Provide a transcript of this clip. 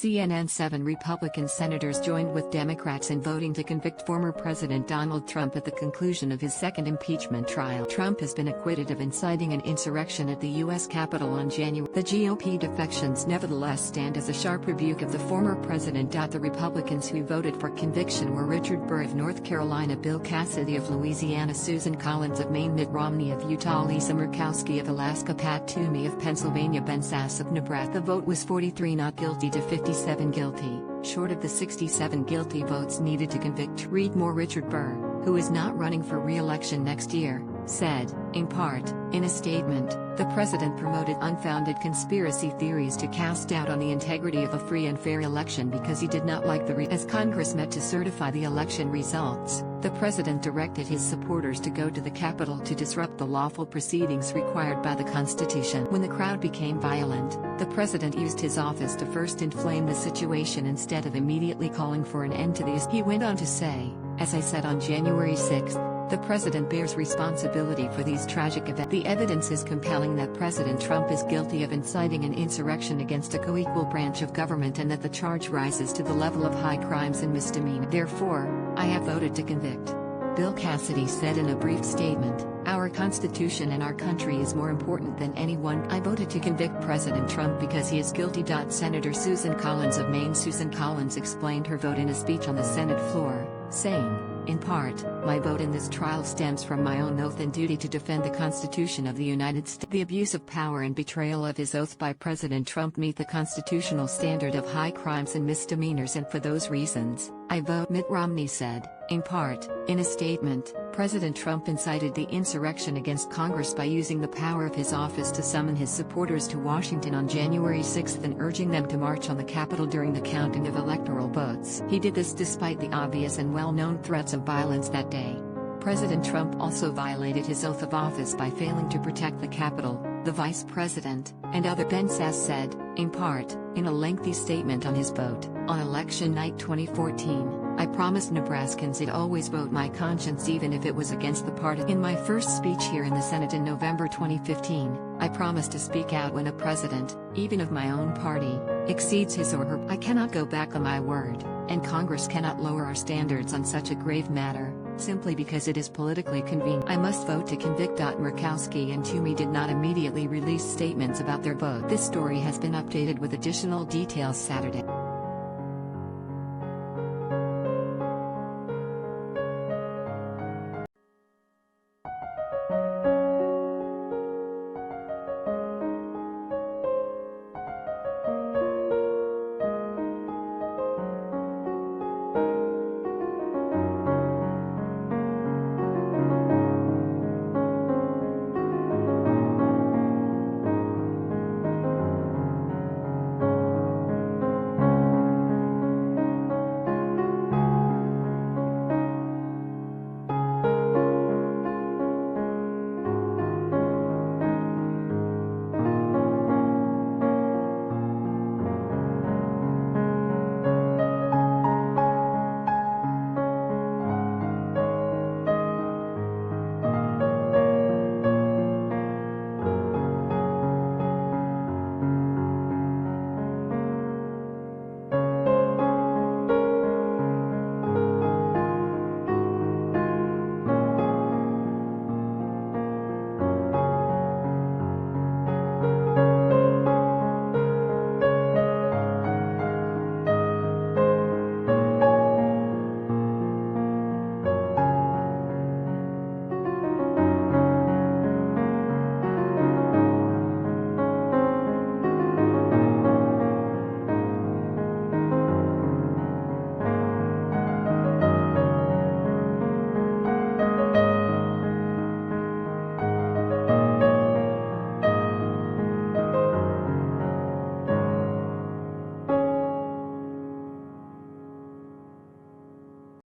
CNN 7 Republican senators joined with Democrats in voting to convict former President Donald Trump at the conclusion of his second impeachment trial. Trump has been acquitted of inciting an insurrection at the U.S. Capitol on January. The GOP defections nevertheless stand as a sharp rebuke of the former president.The Republicans who voted for conviction were Richard Burr of North Carolina, Bill Cassidy of LouisianaSusan Collins of Maine, Mitt Romney of UtahLisa, Murkowski of AlaskaPat, Toomey of PennsylvaniaBen, Sasse of Nebraska. The vote was 43 not guilty to 57 guilty, short of the 67 guilty votes needed to convict. Read MoreRichard Burr, who is not running for re-election next year, said, in part, in a statement, the president promoted unfounded conspiracy theories to cast doubt on the integrity of a free and fair election because he did not like As Congress met to certify the election results, the president directed his supporters to go to the Capitol to disrupt the lawful proceedings required by the Constitution. When the crowd became violent, the president used his office to first inflame the situation instead of immediately calling for an end to these. He went on to say, as I said on January 6, the president bears responsibility for these tragic events. The evidence is compelling that President Trump is guilty of inciting an insurrection against a coequal branch of government and that the charge rises to the level of high crimes and misdemeanors. Therefore, I have voted to convict. Bill Cassidy said in a brief statement, our Constitution and our country is more important than anyone. I voted to convict President Trump because he is guilty. Senator Susan Collins of MaineSusan Collins explained her vote in a speech on the Senate floor, saying, in part, my vote in this trial stems from my own oath and duty to defend the Constitution of the United States. The abuse of power and betrayal of his oath by President Trump meet the constitutional standard of high crimes and misdemeanors, and for those reasons, I vote. Mitt Romney said, in part, in a statement, President Trump incited the insurrection against Congress by using the power of his office to summon his supporters to Washington on January 6 and urging them to march on the Capitol during the counting of electoral votes. He did this despite the obvious and well-known threats of violence that day. President Trump also violated his oath of office by failing to protect the Capitol, the vice president, and other. Ben Sasse said, in part, in a lengthy statement on his vote, on election night 2014, I promised Nebraskans I'd always vote my conscience even if it was against the party. In my first speech here in the Senate in November 2015, I promised to speak out when a president, even of my own party, exceeds his or her. I cannot go back on my word, and Congress cannot lower our standards on such a grave matter, simply because it is politically convenient. I must vote to convict. Murkowski and Toomey did not immediately release statements about their vote. This story has been updated with additional details Saturday.